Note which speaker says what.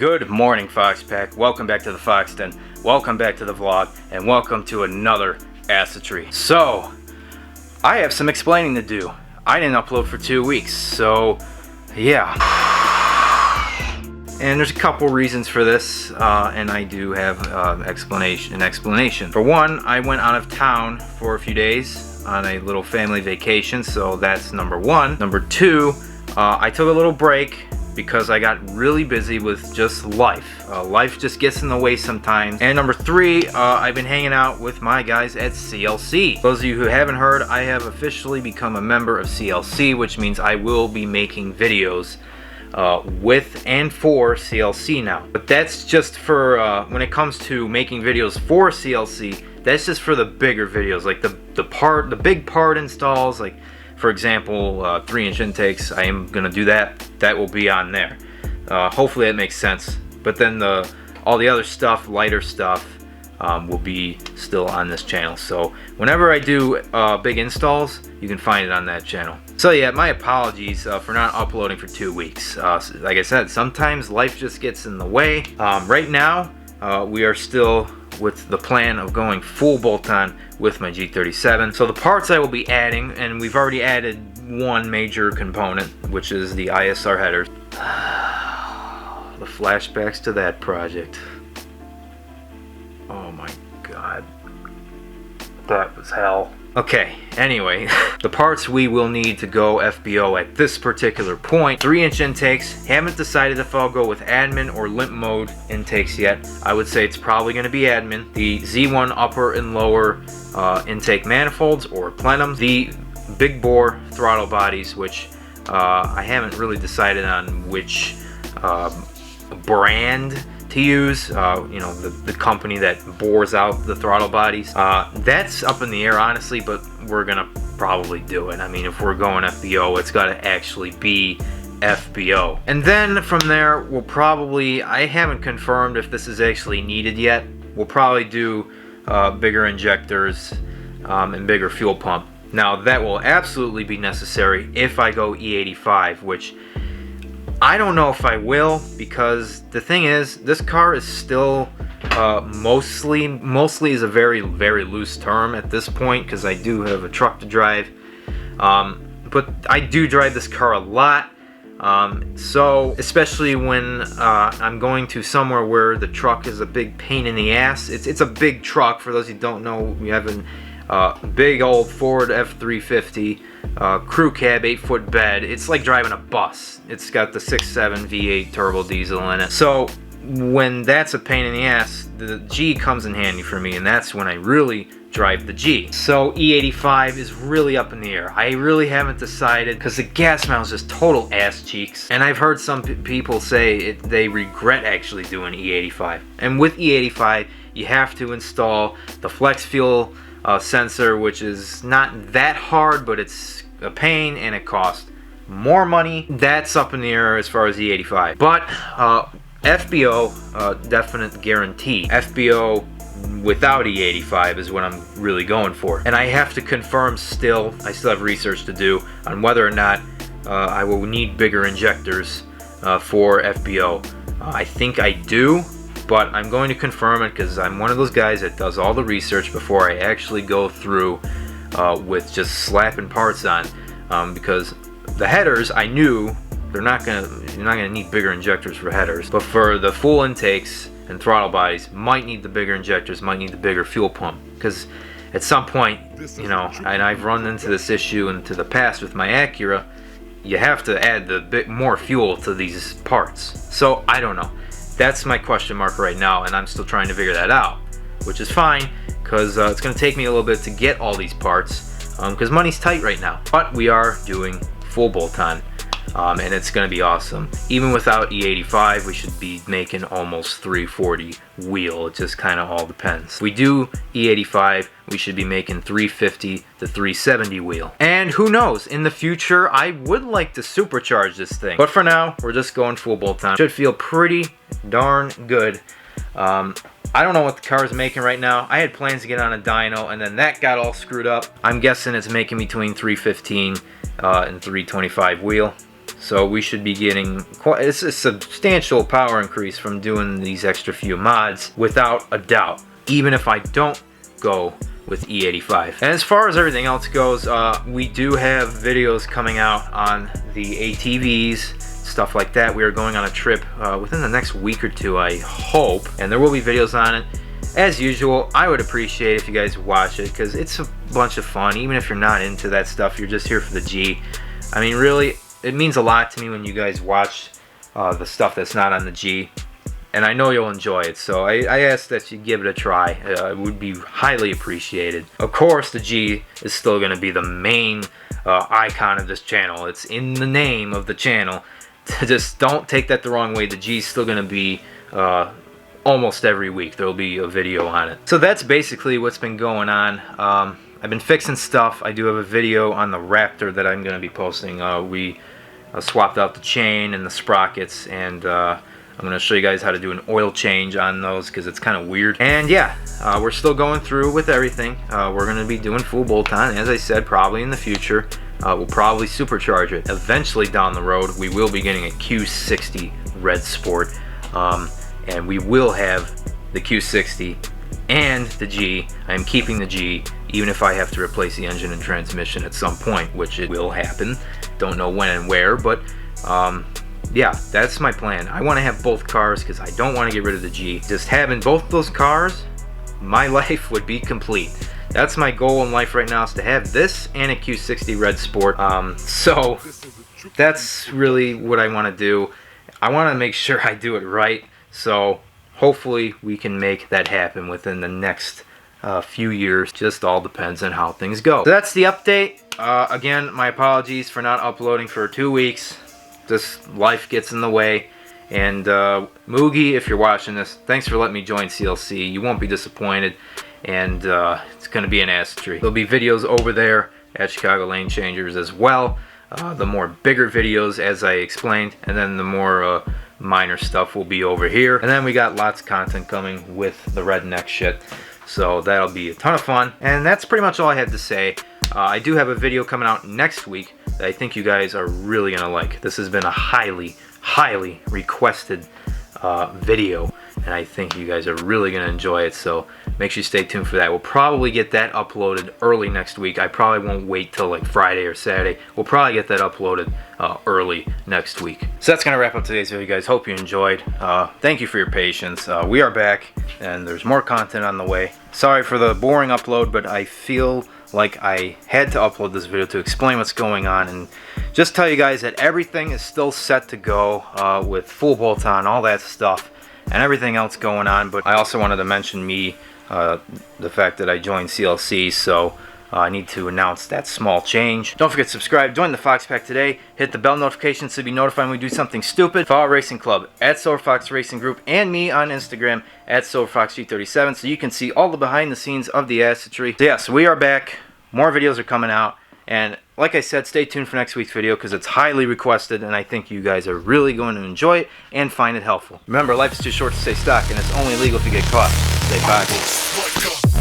Speaker 1: Good morning, Fox Pack. Welcome back to the Fox Den. Welcome back to the vlog, and welcome to another Acid-tree. So, I have some explaining to do. I didn't upload for 2 weeks, so yeah. And there's a couple reasons for this, and I do have an explanation. For one, I went out of town for a few days on a little family vacation, so that's number one. Number two, I took a little break because I got really busy with just life. Life just gets in the way sometimes. And number three, I've been hanging out with my guys at CLC. Those of you who haven't heard, I have officially become a member of CLC, which means I will be making videos with and for CLC now. But that's just for when it comes to making videos for CLC, that's just for the bigger videos, like the big part installs, like for example 3-inch intakes. I am gonna do that. That will be on there. Hopefully that makes sense. But then all the other stuff, lighter stuff, will be still on this channel. So whenever I do big installs, you can find it on that channel. So yeah, my apologies for not uploading for 2 weeks. Like I said, sometimes life just gets in the way. Right now, we are still with the plan of going full bolt-on with my G37. So the parts I will be adding, and we've already added one major component, which is the ISR headers. The flashbacks to that project. Oh my god. That was hell. Okay, anyway, the parts we will need to go FBO at this particular point. 3-inch intakes. Haven't decided if I'll go with admin or limp mode intakes yet. I would say it's probably going to be admin. The Z1 upper and lower intake manifolds or plenums. The big bore throttle bodies, which I haven't really decided on which brand to use, you know, the company that bores out the throttle bodies. That's up in the air, honestly, but we're gonna probably do it. I mean, if we're going FBO, it's got to actually be FBO. And then from there, we'll probably, I haven't confirmed if this is actually needed yet, we'll probably do bigger injectors and bigger fuel pump. Now, that will absolutely be necessary if I go E85, which I don't know if I will, because the thing is, this car is still mostly is a very loose term at this point, because I do have a truck to drive, but I do drive this car a lot, so especially when I'm going to somewhere where the truck is a big pain in the ass. It's a big truck. For those who don't know, we have a big old Ford F350 crew cab, 8-foot bed. It's like driving a bus. It's got the 6.7 V8 turbo diesel in it. So when that's a pain in the ass, the G comes in handy for me, and that's when I really drive the G. So E85 is really up in the air. I really haven't decided, because the gas mileage is total ass cheeks, and I've heard some people say they regret actually doing E85. And with E85, you have to install the flex fuel sensor, which is not that hard, but it's a pain and it costs more money. That's up in the air as far as E85. But FBO, definite guarantee. FBO without E85 is what I'm really going for. And I have to confirm still, I still have research to do on whether or not I will need bigger injectors for FBO. I think I do, but I'm going to confirm it because I'm one of those guys that does all the research before I actually go through with just slapping parts on, because the headers, I knew you're not gonna need bigger injectors for headers, but for the full intakes and throttle bodies, might need the bigger injectors, might need the bigger fuel pump, because at some point, you know, and I've run into this issue into the past with my Acura, you have to add the bit more fuel to these parts. So I don't know. That's my question mark right now, and I'm still trying to figure that out, which is fine, because it's going to take me a little bit to get all these parts, because money's tight right now. But we are doing full bolt-on, and it's going to be awesome. Even without E85, we should be making almost 340 wheel. It just kind of all depends. If we do E85, we should be making 350 to 370 wheel. And who knows, in the future, I would like to supercharge this thing. But for now, we're just going full bolt-on. Should feel pretty darn good. I don't know what the car is making right now. I had plans to get on a dyno, and then that got all screwed up. I'm guessing it's making between 315 and 325 wheel. So we should be getting quite a substantial power increase from doing these extra few mods, without a doubt, even if I don't go with E85. And as far as everything else goes, we do have videos coming out on the ATVs, stuff like that. We are going on a trip within the next week or two, I hope, and there will be videos on it. As usual, I would appreciate if you guys watch it, because it's a bunch of fun. Even if you're not into that stuff, you're just here for the G. I mean, really, it means a lot to me when you guys watch the stuff that's not on the G, and I know you'll enjoy it, so I ask that you give it a try. It would be highly appreciated. Of course, the G is still going to be the main icon of this channel. It's in the name of the channel. Just don't take that the wrong way. The G is still going to be almost every week. There will be a video on it. So that's basically what's been going on. I've been fixing stuff. I do have a video on the Raptor that I'm going to be posting. We swapped out the chain and the sprockets, and I'm going to show you guys how to do an oil change on those, because it's kind of weird. And yeah, we're still going through with everything. We're going to be doing full bolt-on, as I said, probably in the future. We'll probably supercharge it. Eventually down the road, we will be getting a Q60 Red Sport, and we will have the Q60 and the G. I am keeping the G, even if I have to replace the engine and transmission at some point, which it will happen. Don't know when and where, but yeah, that's my plan. I want to have both cars because I don't want to get rid of the G. Just having both those cars, my life would be complete. That's my goal in life right now, is to have this and a Q60 Red Sport. So that's really what I want to do. I want to make sure I do it right. So hopefully we can make that happen within the next few years. Just all depends on how things go. So that's the update. Again, my apologies for not uploading for 2 weeks. Just life gets in the way. And Moogie, if you're watching this, thanks for letting me join CLC. You won't be disappointed. And it's going to be an ass tree. There'll be videos over there at Chicago Lane Changers as well. The more bigger videos, as I explained, and then the more minor stuff will be over here. And then we got lots of content coming with the redneck shit. So that'll be a ton of fun. And that's pretty much all I had to say. I do have a video coming out next week that I think you guys are really going to like. This has been a highly, highly requested video, and I think you guys are really going to enjoy it, so make sure you stay tuned for that. We'll probably get that uploaded early next week. I probably won't wait till like Friday or Saturday. We'll probably get that uploaded early next week. So that's going to wrap up today's video, guys. Hope you enjoyed. Thank you for your patience. We are back, and there's more content on the way. Sorry for the boring upload, but I feel like I had to upload this video to explain what's going on and just tell you guys that everything is still set to go with full bolt-on, all that stuff, and everything else going on. But I also wanted to mention the fact that I joined CLC, so I need to announce that small change. Don't forget to subscribe, join the Fox Pack today, hit the bell notifications to be notified when we do something stupid. Follow Racing Club at Silver Fox Racing Group and me on Instagram at Silver Fox G37, so you can see all the behind the scenes of the Assetry. So yes, we are back. More videos are coming out, and like I said, stay tuned for next week's video because it's highly requested, and I think you guys are really going to enjoy it and find it helpful. Remember, life is too short to stay stuck, and it's only legal if you get caught. Stay cocky.